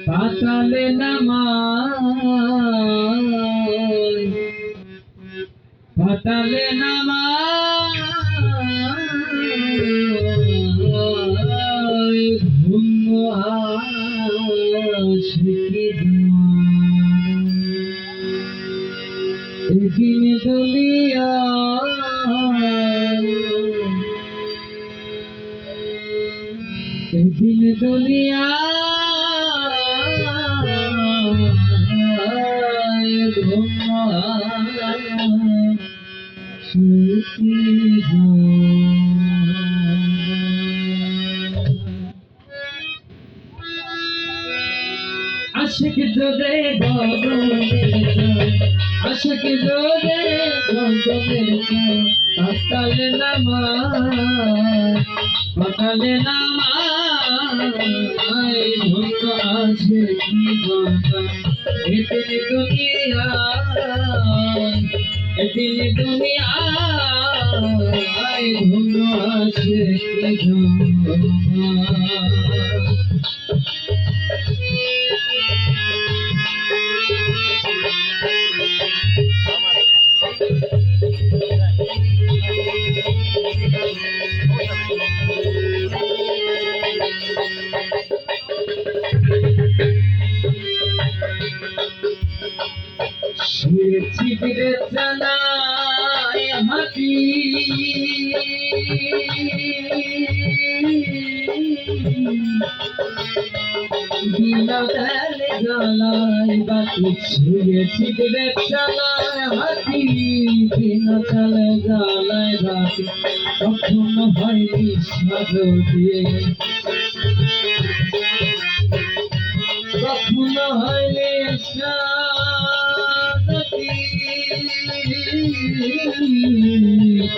পাতালে নামায় পাতালে নামায় ঘুম আশিকি দিন দুনিয়া দিন দুনিয়া আশিক জোরে আশিক জোরে পাতালে নামায় ভক্ত আছে কি গঙ্গা এদিন দুনিয়ায় ভক্ত আছে কি গঙ্গা শিবিরে চালায় হাতি দিনালে জ্বালায় বাতি শিবিরে চালায় হাতি দিনালে জ্বালায় বাতি কখনো হয়নি সাজতে কখনো হয়নি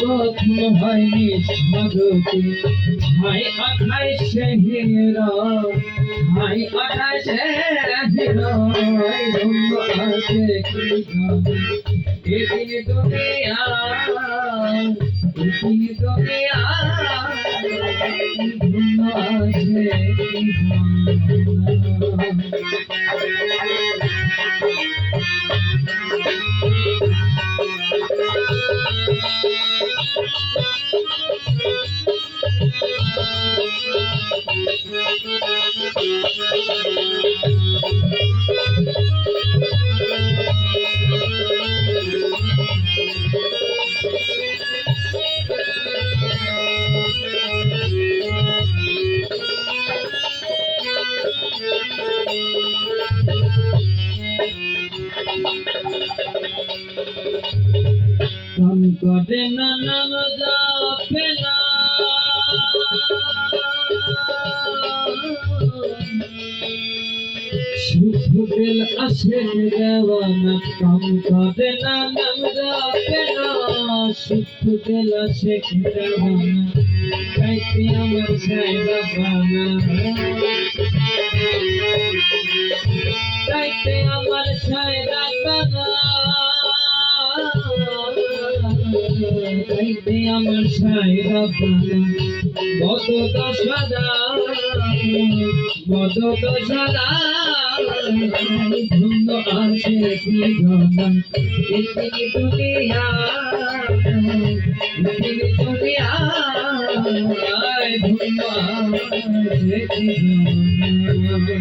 কখনো হয়নি স্বাগতি হাই আঠাই সেহেরা হাই আঠাই সেহেরা আছে কি এদিন দুনিয়া এদিন দুনিয়া আছে কি কাম করে না নাম জপে না সুখ দিল আসে দেওয়ানা কাম করে না নাম জপে না সুখ দিল আসে দেওয়ানা কাইতে আমার সাইবা বানা কাইতে আমার সাইবা বানা কাইতে আমার সাইবা বানা বদ দশাদা ধন্য আসে কি ধনা এদিন দুনিয়া ধন্য আসে কি ধনা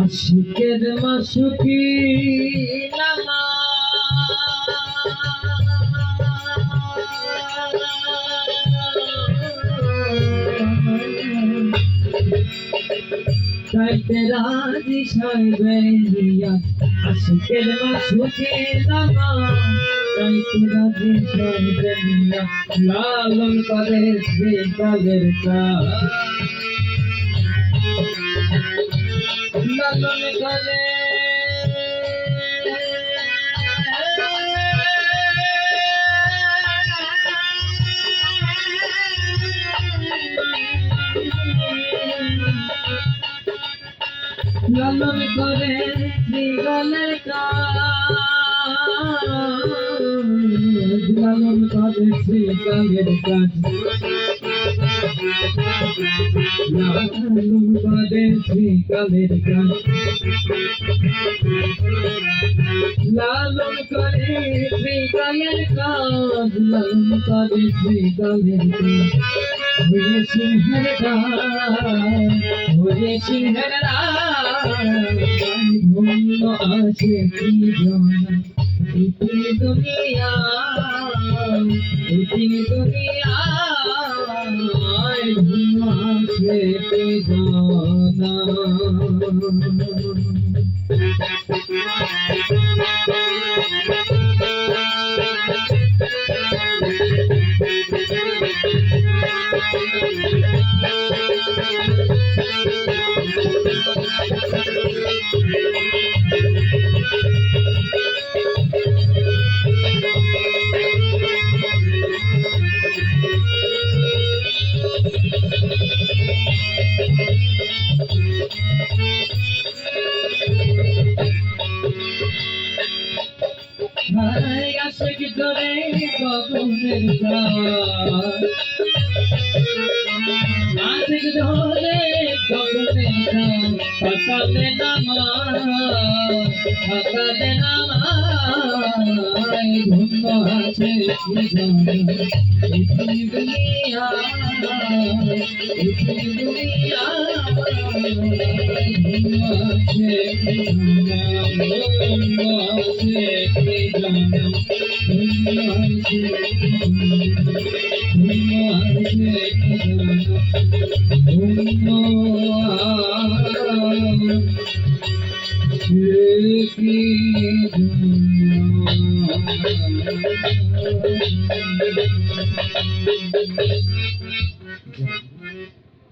আশিকের মাসুকি নামা তাইতে রাজি সাইবেরিয়া আশিকের মাসুকি নামা তাই তোরা যে সঙ্গে নিয়া লালন করে শ্রীকালের কাজ লালন করে লালন করে শ্রীকালের কাজ লালন করে শ্রীকালের কাজ লালন করে শ্রীকালের কাজ লালন করে শ্রীকালের কাজ লালন করে শ্রীকালের কাজ হয়ে সিংহের হয়ে সিংহের ধন্য আছে কি জানা ইতি দুনিয়া ধন্য আছে কি জানা আশিক ধরে গগনের আশিক ধরে গগনের পাতালে নামায় ধন্য আছে দুনিয়া Thank you.